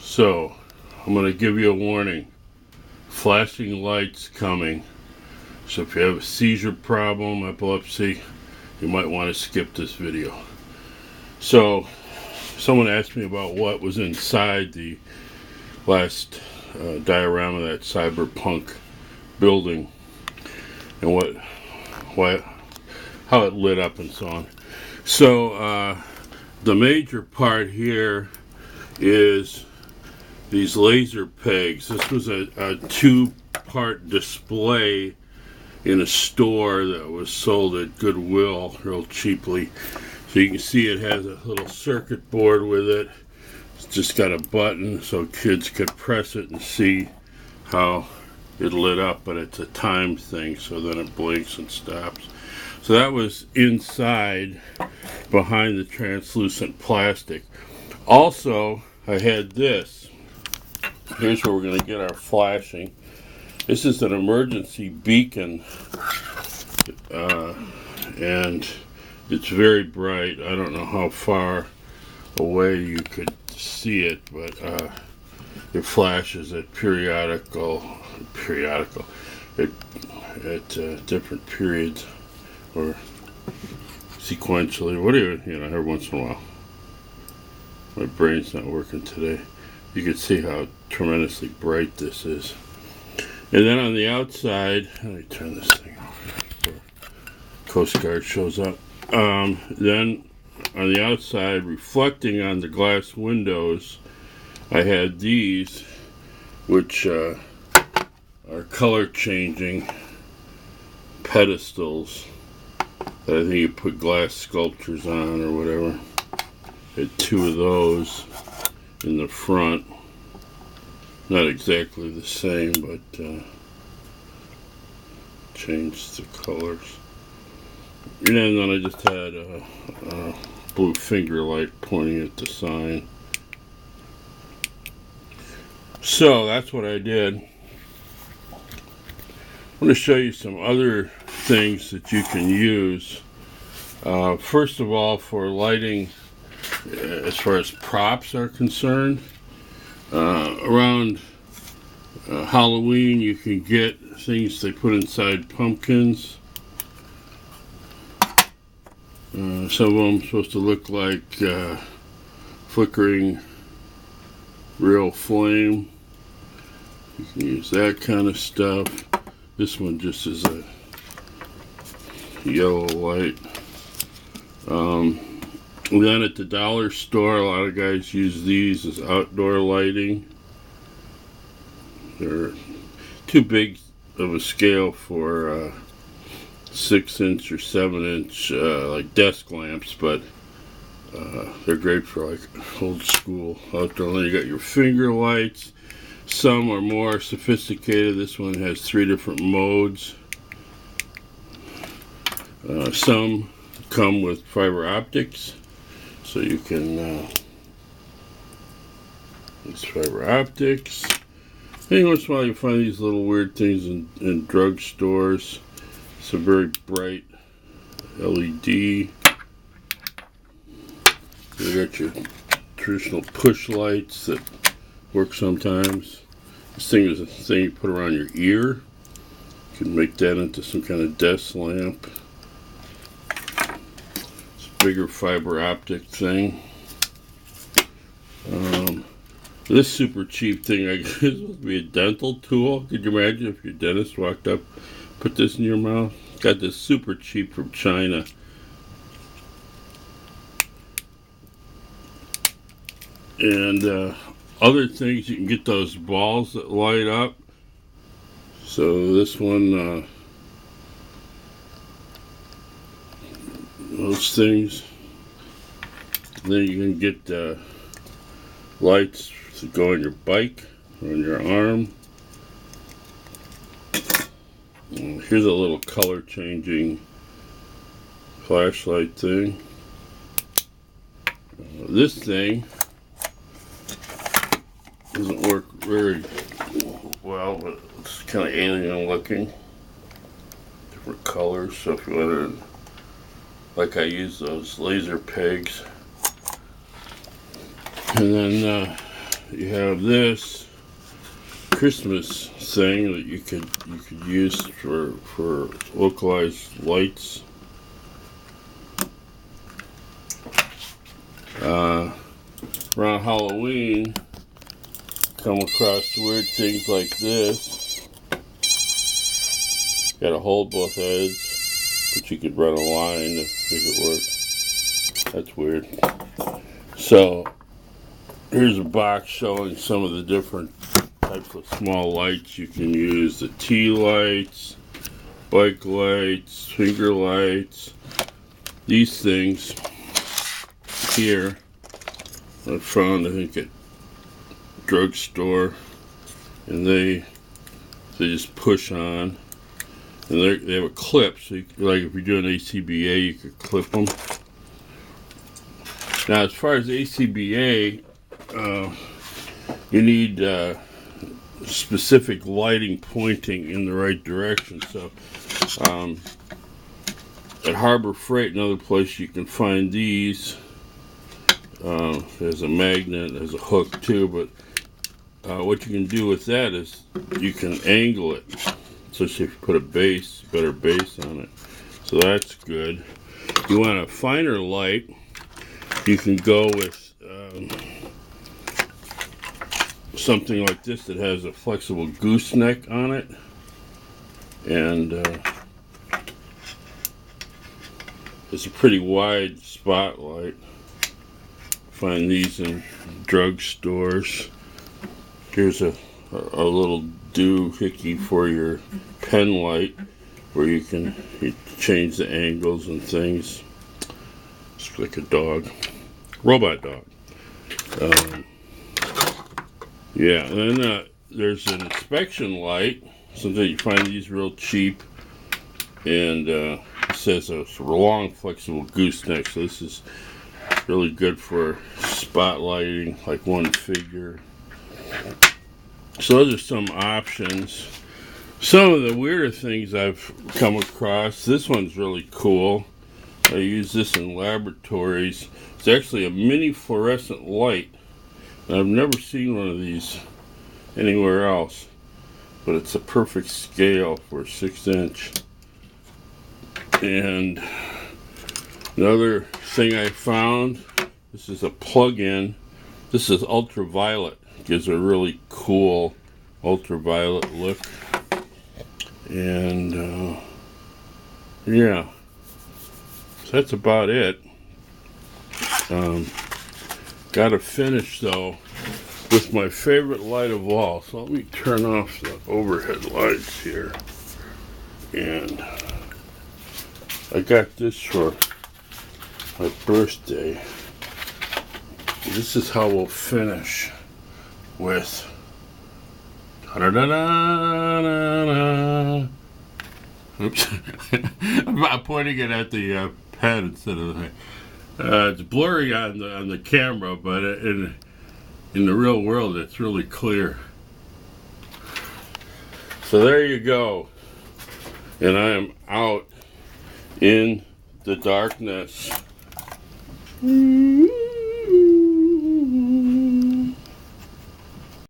So, I'm going to give you a warning. Flashing lights coming. So if you have a seizure problem, epilepsy, you might want to skip this video. So, someone asked me about what was inside the last diorama, that Cyberpunk building, and how it lit up and so on. So, the major part here is these laser pegs. This was a two-part display in a store that was sold at Goodwill real cheaply. So you can see it has a little circuit board with it. It's just got a button so kids could press it and see how it lit up, but it's a time thing, so then it blinks and stops. So that was inside, behind the translucent plastic. Also, I had this. Here's where we're going to get our flashing. This is an emergency beacon, and it's very bright. I don't know how far away you could see it, but it flashes at different periods or sequentially, whatever, every once in a while. My brain's not working today. You can see how tremendously bright this is. And then on the outside, let me turn this thing off before Coast Guard shows up. Then on the outside, reflecting on the glass windows, I had these, which are color changing pedestals that I think you put glass sculptures on or whatever. I had two of those in the front. Not exactly the same, but changed the colors. And then I just had a blue finger light pointing at the sign. So that's what I did. I want to show you some other things that you can use. First of all, for lighting, as far as props are concerned, around Halloween you can get things they put inside pumpkins. Some of them are supposed to look like flickering real flame. You can use that kind of stuff. This one just is a yellow light. Then at the dollar store, a lot of guys use these as outdoor lighting. They're too big of a scale for 6-inch or 7-inch like desk lamps, but they're great for like old school outdoor. Then you got your finger lights. Some are more sophisticated. This one has 3 different modes. Some come with fiber optics, so you can use fiber optics. Any once in a while you find these little weird things in drug stores. It's a very bright LED. You got your traditional push lights that work sometimes. This thing is a thing you put around your ear. You can make that into some kind of desk lamp. It's a bigger fiber optic thing. This super cheap thing, I guess, is supposed to be a dental tool. Could you imagine if your dentist walked up, put this in your mouth? Got this super cheap from China. And other things, you can get those balls that light up. So this one, those things. And then you can get lights to go on your bike or on your arm. And here's a little color changing flashlight thing. This thing doesn't work very well, but it's kind of alien looking. Different colors, so if you want to, like I use those laser pegs. And then you have this Christmas thing that you could use for localized lights. Around Halloween, come across weird things like this. Got to hold both ends, but you could run a line to make it work. That's weird. So here's a box showing some of the different types of small lights you can use. The tea lights, bike lights, finger lights. These things here I found, I think, at drugstore, and they just push on, and they have a clip, so you, like if you're doing ACBA, you could clip them. Now, as far as ACBA, you need specific lighting pointing in the right direction. So at Harbor Freight and other places you can find these. There's a magnet, there's a hook too, but what you can do with that is you can angle it, especially if you put a base, better base on it. So that's good. You want a finer light, you can go with something like this that has a flexible gooseneck on it, and it's a pretty wide spotlight. Find these in drugstores. Here's a little doohickey for your pen light, where you can change the angles and things. It's like a dog, robot dog. Yeah, and then there's an inspection light. Sometimes you find these real cheap, and it says a long flexible gooseneck. So this is really good for spotlighting, like one figure. So those are some options. Some of the weirder things I've come across. This one's really cool. I use this in laboratories. It's actually a mini fluorescent light. I've never seen one of these anywhere else, but it's a perfect scale for 6-inch. And another thing I found, this is a plug-in. This is ultraviolet. It gives a really cool ultraviolet look. And yeah, so that's about it. Gotta finish though with my favorite light of all. So let me turn off the overhead lights here. And I got this for my birthday. This is how we'll finish with. Oops. I'm pointing it at the pen instead of the. It's blurry on the camera, but in the real world, it's really clear. So there you go, and I am out in the darkness.